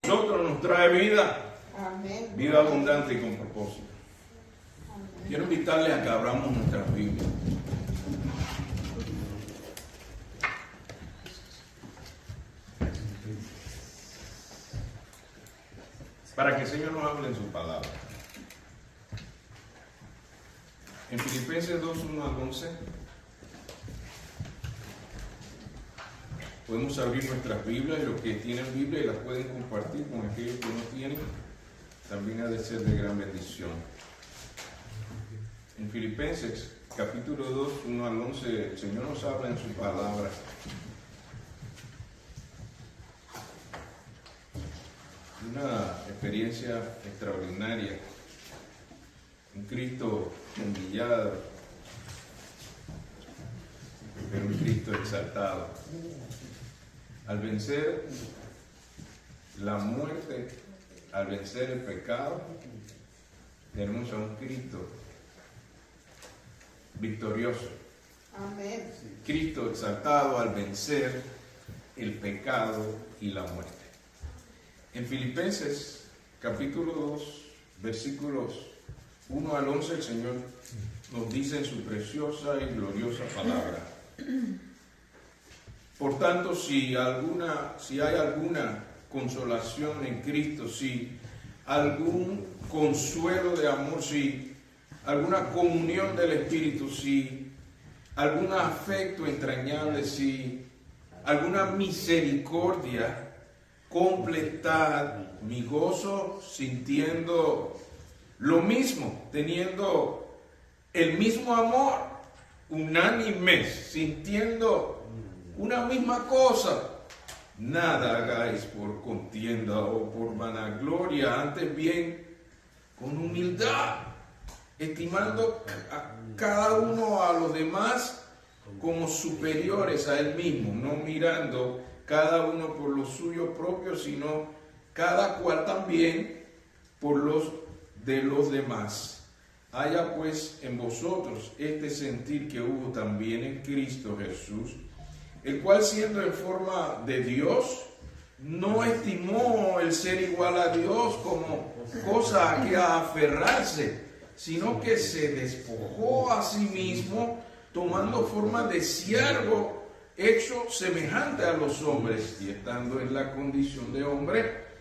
Nosotros nos trae vida, Amén. vida abundante y con propósito. Amén. Quiero invitarles a que abramos nuestras Biblias. Para que el Señor nos hable en su palabra. En Filipenses 2, 1 al 11, podemos abrir nuestras Biblias y los que tienen Biblia y las pueden compartir con aquellos que no tienen, también ha de ser de gran bendición. En Filipenses capítulo 2, 1 al 11, el Señor nos habla en su palabra. Una experiencia extraordinaria. Un Cristo humillado, pero un Cristo exaltado. Al vencer la muerte, al vencer el pecado, tenemos a un Cristo victorioso. Amén. Cristo exaltado al vencer el pecado y la muerte. En Filipenses capítulo 2, versículos 1 al 11, el Señor nos dice en su preciosa y gloriosa palabra: por tanto, si hay alguna consolación en Cristo, si algún consuelo de amor, si alguna comunión del Espíritu, si algún afecto entrañable, si alguna misericordia, completad mi gozo sintiendo lo mismo, teniendo el mismo amor, unánimes, sintiendo una misma cosa. Nada hagáis por contienda o por vanagloria, antes bien con humildad, estimando a cada uno a los demás como superiores a él mismo, no mirando cada uno por lo suyo propio, sino cada cual también por los de los demás. Haya pues en vosotros este sentir que hubo también en Cristo Jesús, el cual siendo en forma de Dios, no estimó el ser igual a Dios como cosa a que aferrarse, sino que se despojó a sí mismo, tomando forma de siervo, hecho semejante a los hombres, y estando en la condición de hombre,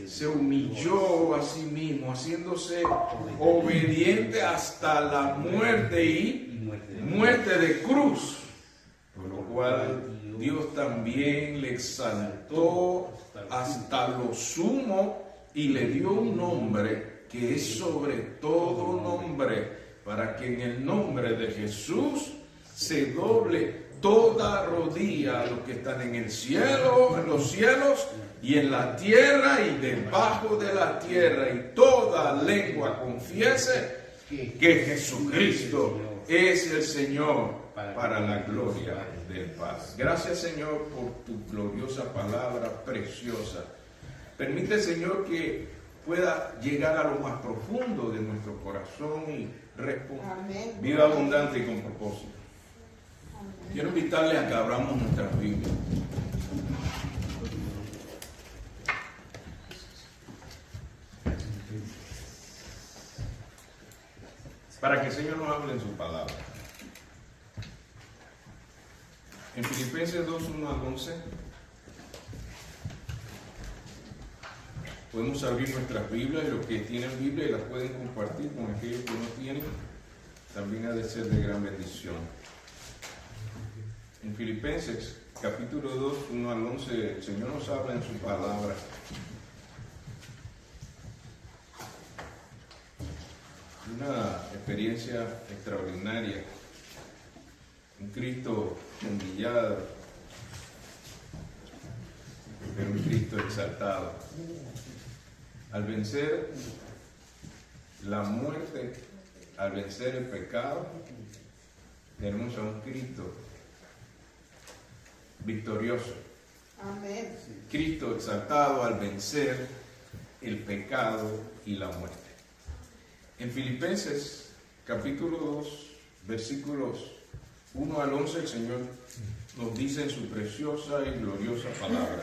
se humilló a sí mismo, haciéndose obediente hasta la muerte y muerte de cruz, por lo cual Dios también le exaltó hasta lo sumo y le dio un nombre que es sobre todo nombre, para que en el nombre de Jesús se doble toda rodilla a los que están en el cielo, en los cielos y en la tierra y debajo de la tierra, y toda lengua confiese que Jesucristo es el Señor, para la gloria del Padre. Gracias, Señor, por tu gloriosa palabra preciosa. Permite, Señor, que pueda llegar a lo más profundo de nuestro corazón y responder vida abundante y con propósito. Amén. Quiero invitarles a que abramos nuestras Biblias. Para que el Señor nos hable en su palabra. En Filipenses 2, 1 al 11, podemos abrir nuestras Biblias y los que tienen Biblia y las pueden compartir con aquellos que no tienen, también ha de ser de gran bendición. En Filipenses capítulo 2, 1 al 11, el Señor nos habla en su palabra. Una experiencia extraordinaria. Un Cristo humillado, pero un Cristo exaltado. Al vencer la muerte, al vencer el pecado, tenemos a un Cristo victorioso. Amén. Cristo exaltado al vencer el pecado y la muerte. En Filipenses capítulo 2, versículos 1 al 11, el Señor nos dice en su preciosa y gloriosa palabra: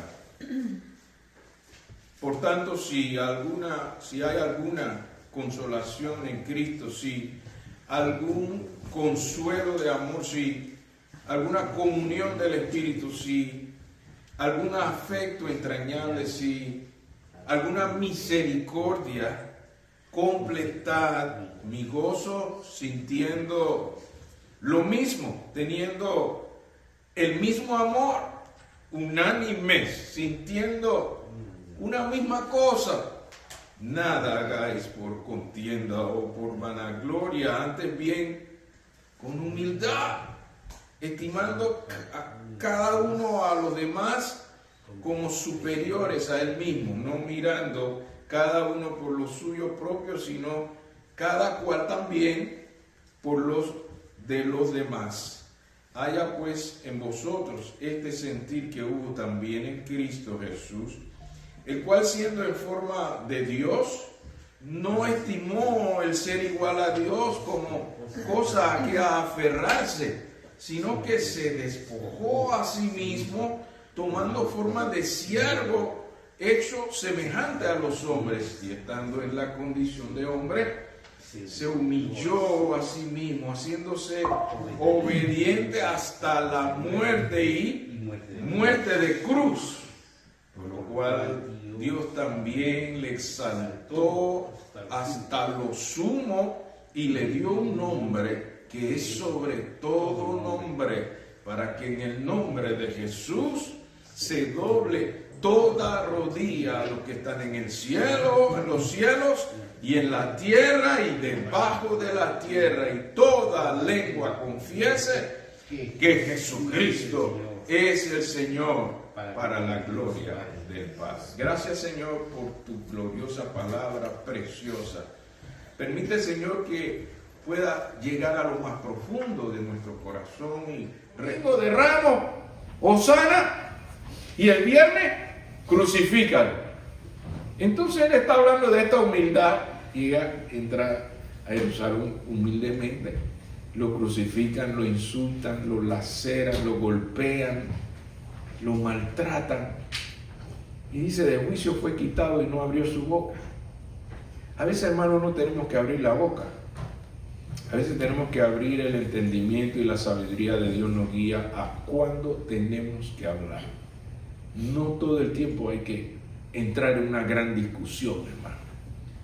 Por tanto, si hay alguna consolación en Cristo, si algún consuelo de amor, si alguna comunión del Espíritu, si algún afecto entrañable, si alguna misericordia, completad mi gozo sintiendo lo mismo, teniendo el mismo amor, unánimes, sintiendo una misma cosa. Nada hagáis por contienda o por vanagloria, antes bien con humildad, estimando a cada uno a los demás como superiores a él mismo, no mirando cada uno por lo suyo propio, sino cada cual también por los de los demás. Haya pues en vosotros este sentir que hubo también en Cristo Jesús, el cual siendo en forma de Dios, no estimó el ser igual a Dios como cosa a que aferrarse, sino que se despojó a sí mismo, tomando forma de siervo, hecho semejante a los hombres, y estando en la condición de hombre, se humilló a sí mismo, haciéndose obediente hasta la muerte y muerte de cruz, por lo cual Dios también le exaltó hasta lo sumo y le dio un nombre que es sobre todo nombre, para que en el nombre de Jesús se doble toda rodilla a los que están en el cielo, en los cielos y en la tierra y debajo de la tierra, y toda lengua confiese que Jesucristo es el Señor, para la gloria del Padre. Gracias, Señor, por tu gloriosa palabra preciosa. Permite, Señor, que pueda llegar a lo más profundo de nuestro corazón y ritmo de ramo, hosana, y el viernes crucifícalo. Entonces él está hablando de esta humildad. Entra a Jerusalén humildemente, lo crucifican, lo insultan, lo laceran, lo golpean, lo maltratan, y dice: de juicio fue quitado y no abrió su boca. A veces, hermanos, no tenemos que abrir la boca. A veces tenemos que abrir el entendimiento, y la sabiduría de Dios nos guía a cuándo tenemos que hablar. No todo el tiempo hay que entrar en una gran discusión, hermano.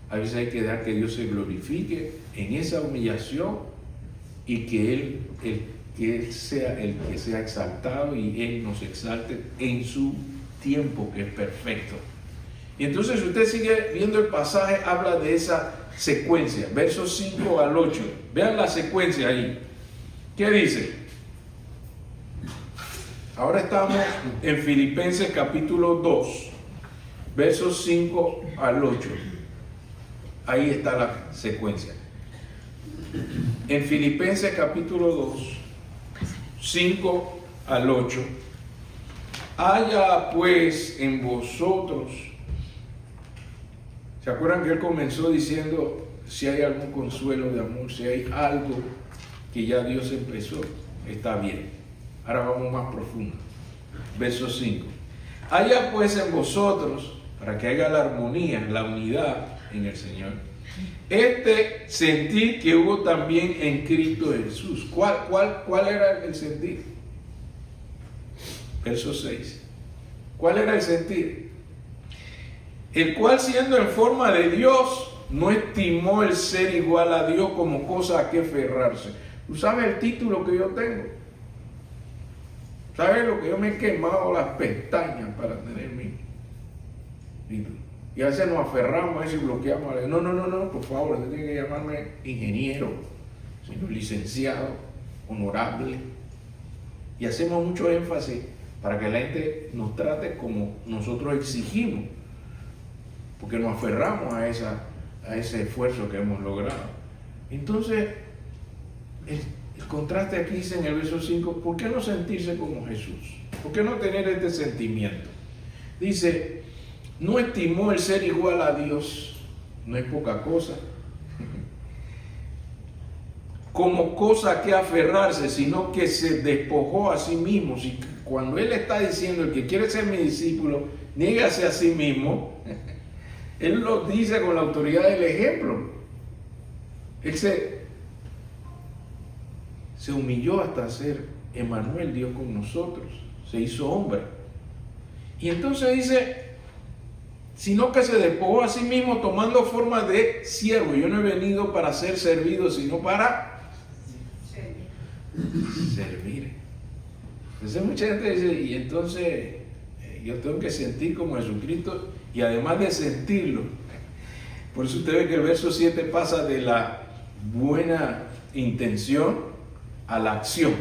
A veces hay que dejar que Dios se glorifique en esa humillación, y que Él sea el que sea exaltado, y Él nos exalte en su tiempo, que es perfecto. Y entonces, si usted sigue viendo el pasaje, habla de esa secuencia, versos 5 al 8. Vean la secuencia ahí. ¿Qué dice? Ahora estamos en Filipenses capítulo 2, versos 5 al 8. Ahí está la secuencia. En Filipenses capítulo 2, 5 al 8. Haya pues en vosotros. ¿Se acuerdan que él comenzó diciendo si hay algún consuelo de amor, si hay algo que ya Dios empezó? Está bien. Ahora vamos más profundo. Verso 5. Haya pues en vosotros, para que haya la armonía, la unidad en el Señor, este sentir que hubo también en Cristo Jesús. ¿Cuál era el sentir? Verso 6. ¿Cuál era el sentir? El cual, siendo en forma de Dios, no estimó el ser igual a Dios como cosa a que aferrarse. ¿Tú sabes el título que yo tengo? ¿Sabes lo que yo me he quemado las pestañas para tener mi título? Y a veces nos aferramos a eso y bloqueamos. No, por favor, usted tiene que llamarme ingeniero, sino licenciado, honorable. Y hacemos mucho énfasis para que la gente nos trate como nosotros exigimos, porque nos aferramos a ese esfuerzo que hemos logrado. Entonces, el contraste aquí dice en el verso 5, ¿por qué no sentirse como Jesús? ¿Por qué no tener este sentimiento? Dice: no estimó el ser igual a Dios, no es poca cosa, como cosa que aferrarse, sino que se despojó a sí mismo. Si cuando él está diciendo: el que quiere ser mi discípulo, niégase a sí mismo, Él lo dice con la autoridad del ejemplo. Él se humilló hasta ser Emmanuel, Dios con nosotros. Se hizo hombre. Y entonces dice, sino que se despojó a sí mismo tomando forma de siervo. Yo no he venido para ser servido, sino para servir. Entonces mucha gente dice, y entonces yo tengo que sentir como Jesucristo, y además de sentirlo, por eso usted ve que el verso 7 pasa de la buena intención a la acción.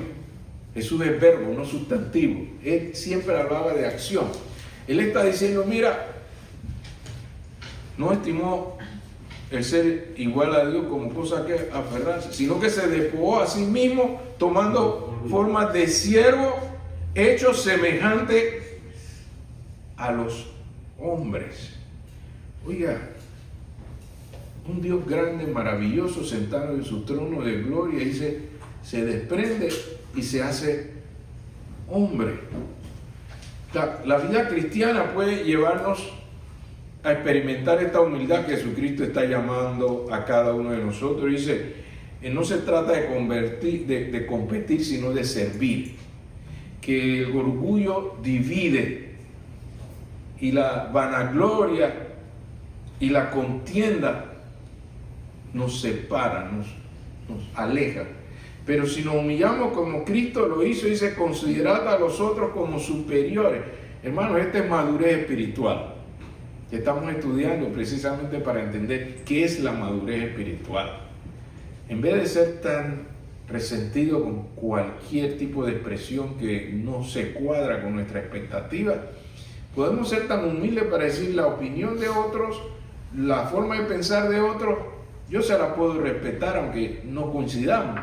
Jesús es verbo, no sustantivo. Él siempre hablaba de acción. Él está diciendo, mira, no estimó el ser igual a Dios como cosa que aferrarse, sino que se despojó a sí mismo, tomando forma de siervo, hecho semejante a los hombres. Oiga, un Dios grande, maravilloso, sentado en su trono de gloria, y se desprende y se hace hombre. La vida cristiana puede llevarnos a experimentar esta humildad que Jesucristo está llamando a cada uno de nosotros. Dice, no se trata de competir, sino de servir. Que el orgullo divide y la vanagloria y la contienda nos separa, nos aleja. Pero si nos humillamos como Cristo lo hizo, dice, considerad a los otros como superiores. Hermanos, esta es madurez espiritual que estamos estudiando precisamente para entender qué es la madurez espiritual. En vez de ser tan resentido con cualquier tipo de expresión que no se cuadra con nuestra expectativa, podemos ser tan humildes para decir la opinión de otros, la forma de pensar de otros, yo se la puedo respetar aunque no coincidamos,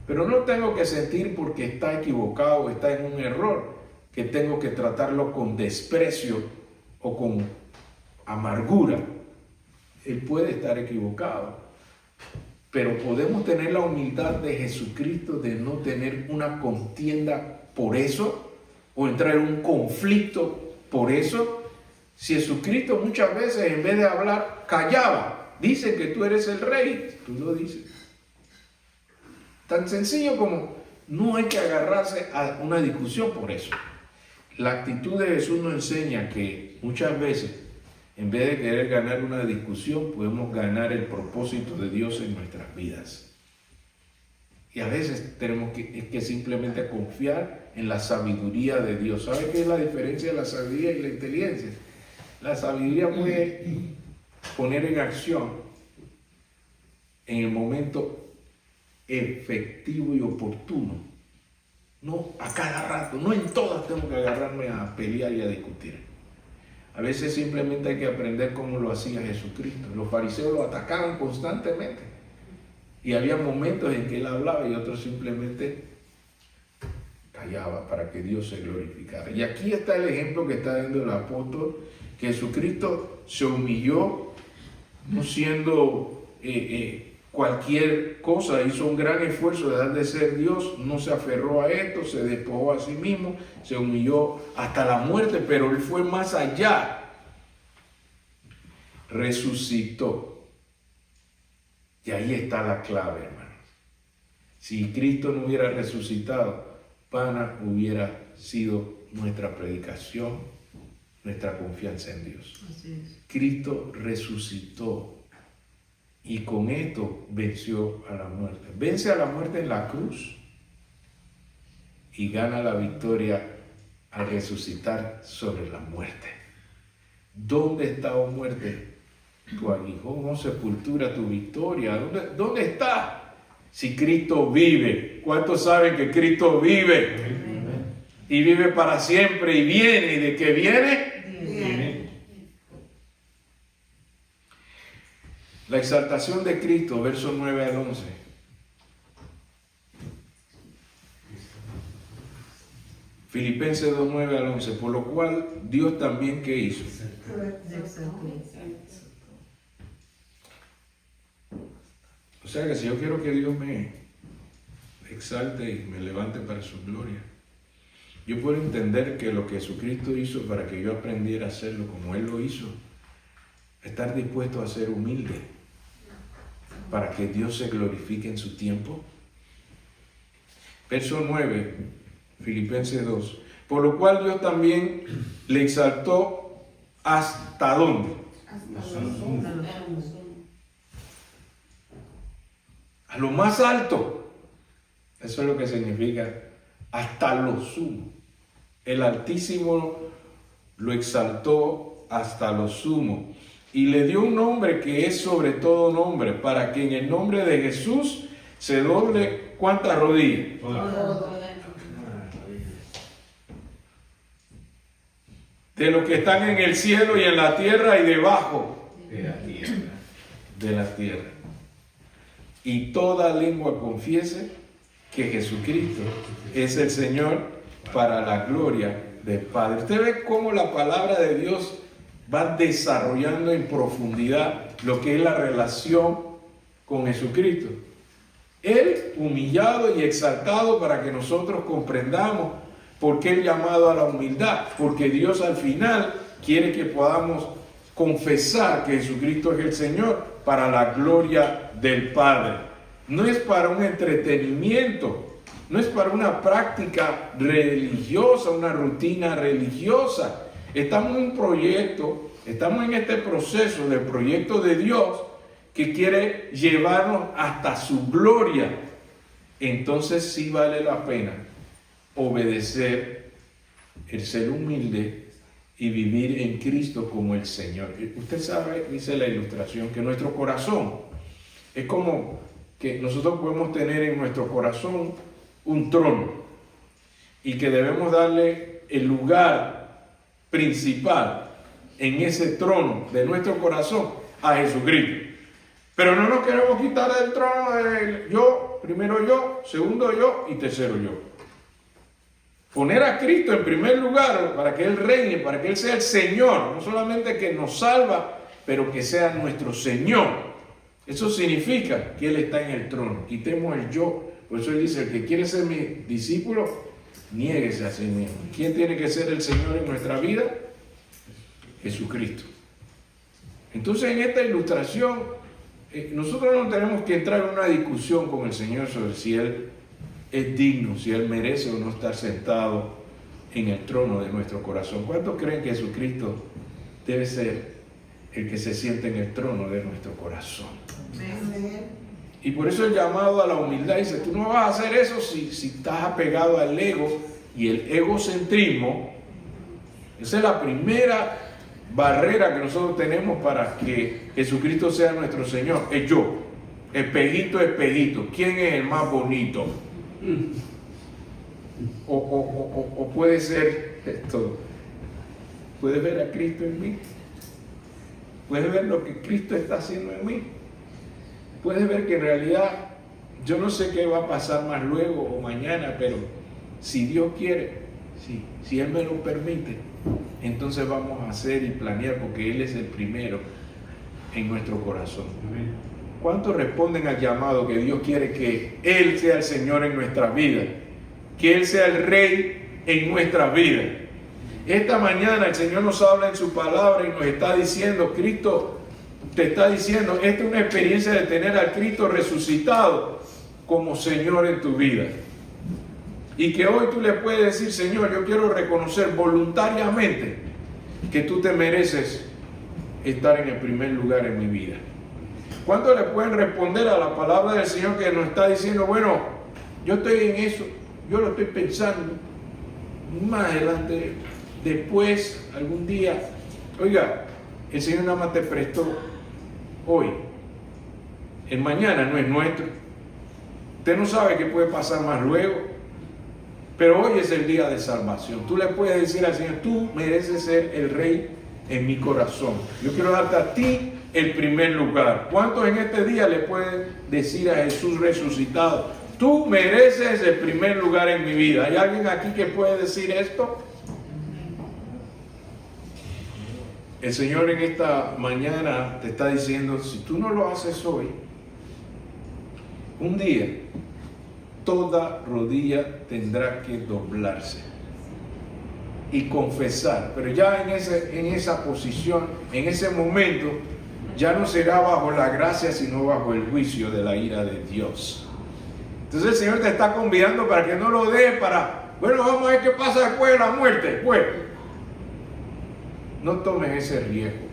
pero no tengo que sentir porque está equivocado o está en un error, que tengo que tratarlo con desprecio o con amargura. Él puede estar equivocado, pero podemos tener la humildad de Jesucristo de no tener una contienda por eso o entrar en un conflicto por eso. Si Jesucristo muchas veces en vez de hablar callaba, dice que tú eres el rey, tú lo dices. Tan sencillo como no hay que agarrarse a una discusión por eso. La actitud de Jesús nos enseña que muchas veces, en vez de querer ganar una discusión, podemos ganar el propósito de Dios en nuestras vidas. Y a veces tenemos que simplemente confiar en la sabiduría de Dios. ¿Sabe qué es la diferencia de la sabiduría y la inteligencia? La sabiduría puede poner en acción en el momento efectivo y oportuno. No a cada rato, no en todas tengo que agarrarme a pelear y a discutir. A veces simplemente hay que aprender cómo lo hacía Jesucristo. Los fariseos lo atacaban constantemente. Y había momentos en que él hablaba y otros simplemente callaba para que Dios se glorificara. Y aquí está el ejemplo que está dando el apóstol, que Jesucristo se humilló, no siendo cualquier cosa, hizo un gran esfuerzo de dejar de ser Dios, no se aferró a esto, se despojó a sí mismo, se humilló hasta la muerte, pero él fue más allá, resucitó. Y ahí está la clave, hermanos. Si Cristo no hubiera resucitado, vana hubiera sido nuestra predicación, nuestra confianza en Dios. Así es. Cristo resucitó. Y con esto venció a la muerte. Vence a la muerte en la cruz y gana la victoria al resucitar sobre la muerte. ¿Dónde está, oh muerte, tu aguijón, oh sepultura, tu victoria? ¿Dónde está? Si Cristo vive. ¿Cuántos saben que Cristo vive? Y vive para siempre y viene. ¿Y de qué viene? Bien. La exaltación de Cristo, versos 9 al 11. Filipenses 2, 9 al 11. Por lo cual, Dios también, ¿qué hizo? O sea que si yo quiero que Dios me exalte y me levante para su gloria, yo puedo entender que lo que Jesucristo hizo para que yo aprendiera a hacerlo como Él lo hizo, es estar dispuesto a ser humilde para que Dios se glorifique en su tiempo. Verso 9, Filipenses 2. Por lo cual Dios también le exaltó hasta ¿dónde? A lo más alto. Eso es lo que significa hasta lo sumo. El Altísimo lo exaltó hasta lo sumo y le dio un nombre que es sobre todo nombre, para que en el nombre de Jesús se doble ¿cuántas rodillas? De los que están en el cielo y en la tierra y debajo de la tierra. Y toda lengua confiese que Jesucristo es el Señor, para la gloria del Padre. Usted ve cómo la palabra de Dios va desarrollando en profundidad lo que es la relación con Jesucristo. Él humillado y exaltado para que nosotros comprendamos por qué el llamado a la humildad. Porque Dios al final quiere que podamos confesar que Jesucristo es el Señor para la gloria del Padre. No es para un entretenimiento. No es para una práctica religiosa, una rutina religiosa. Estamos en un proyecto, estamos en este proceso del proyecto de Dios que quiere llevarnos hasta su gloria. Entonces sí vale la pena obedecer, el ser humilde y vivir en Cristo como el Señor. Usted sabe, dice la ilustración, que nuestro corazón es como que nosotros podemos tener en nuestro corazón un trono y que debemos darle el lugar principal en ese trono de nuestro corazón a Jesucristo. Pero no nos queremos quitar del trono de yo, primero yo, segundo yo y tercero yo. Poner a Cristo en primer lugar para que Él reine, para que Él sea el Señor, no solamente que nos salva, pero que sea nuestro Señor. Eso significa que Él está en el trono. Quitemos el yo. Por eso Él dice, el que quiere ser mi discípulo, niéguese a sí mismo. ¿Quién tiene que ser el Señor en nuestra vida? Jesucristo. Entonces en esta ilustración, nosotros no tenemos que entrar en una discusión con el Señor sobre si Él es digno, si Él merece o no estar sentado en el trono de nuestro corazón. ¿Cuántos creen que Jesucristo debe ser el que se siente en el trono de nuestro corazón? Amén. Y por eso el llamado a la humildad dice, tú no vas a hacer eso si estás apegado al ego y el egocentrismo. Esa es la primera barrera que nosotros tenemos para que Jesucristo sea nuestro Señor. Es yo, espejito, espejito. ¿Quién es el más bonito? O puede ser esto. ¿Puedes ver a Cristo en mí? ¿Puedes ver lo que Cristo está haciendo en mí? Puedes ver que en realidad yo no sé qué va a pasar más luego o mañana, pero si Dios quiere, si Él me lo permite, entonces vamos a hacer y planear, porque Él es el primero en nuestro corazón. ¿Cuántos responden al llamado que Dios quiere que Él sea el Señor en nuestras vidas? Que Él sea el Rey en nuestras vidas. Esta mañana el Señor nos habla en su palabra y nos está diciendo, Cristo te está diciendo, esta es una experiencia de tener al Cristo resucitado como Señor en tu vida. Y que hoy tú le puedes decir, Señor, yo quiero reconocer voluntariamente que tú te mereces estar en el primer lugar en mi vida. ¿Cuántos le pueden responder a la palabra del Señor que nos está diciendo, bueno, yo estoy en eso, yo lo estoy pensando, más adelante, después, algún día? Oiga, el Señor nada más te prestó hoy. El mañana no es nuestro. Usted no sabe qué puede pasar más luego. Pero hoy es el día de salvación. Tú le puedes decir al Señor, tú mereces ser el Rey en mi corazón. Yo quiero darte a ti el primer lugar. ¿Cuántos en este día le pueden decir a Jesús resucitado, tú mereces el primer lugar en mi vida? ¿Hay alguien aquí que puede decir esto? El Señor en esta mañana te está diciendo, si tú no lo haces hoy, un día toda rodilla tendrá que doblarse y confesar. Pero ya en esa posición, en ese momento, ya no será bajo la gracia, sino bajo el juicio de la ira de Dios. Entonces el Señor te está convidando para que no lo des bueno, vamos a ver qué pasa después de la muerte. Pues, no tomes ese riesgo.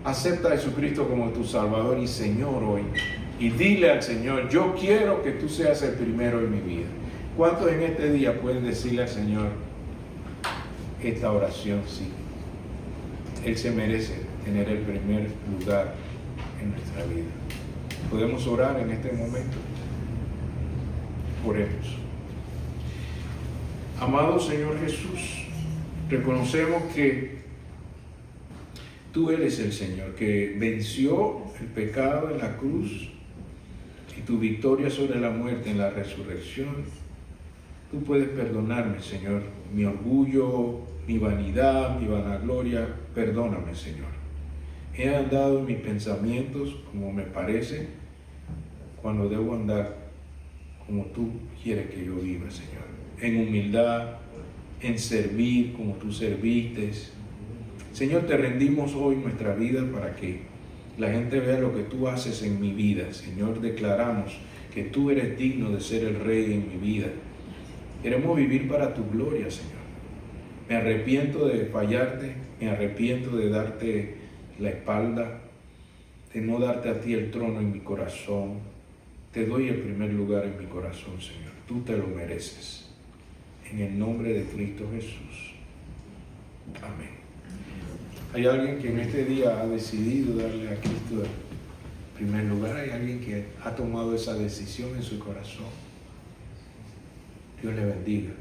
Acepta a Jesucristo como tu Salvador y Señor hoy. Y dile al Señor, yo quiero que tú seas el primero en mi vida. ¿Cuántos en este día pueden decirle al Señor esta oración? Sí. Él se merece tener el primer lugar en nuestra vida. ¿Podemos orar en este momento? Oremos. Amado Señor Jesús, reconocemos que tú eres el Señor que venció el pecado en la cruz y tu victoria sobre la muerte en la resurrección. Tú puedes perdonarme, Señor, mi orgullo, mi vanidad, mi vanagloria. Perdóname, Señor. He andado en mis pensamientos como me parece, cuando debo andar como tú quieres que yo viva, Señor. En humildad, en servir como tú serviste. Señor, te rendimos hoy nuestra vida para que la gente vea lo que tú haces en mi vida. Señor, declaramos que tú eres digno de ser el Rey en mi vida. Queremos vivir para tu gloria, Señor. Me arrepiento de fallarte, me arrepiento de darte la espalda, de no darte a ti el trono en mi corazón. Te doy el primer lugar en mi corazón, Señor. Tú te lo mereces. En el nombre de Cristo Jesús. Amén. ¿Hay alguien que en este día ha decidido darle a Cristo el primer lugar? ¿Hay alguien que ha tomado esa decisión en su corazón? Dios le bendiga.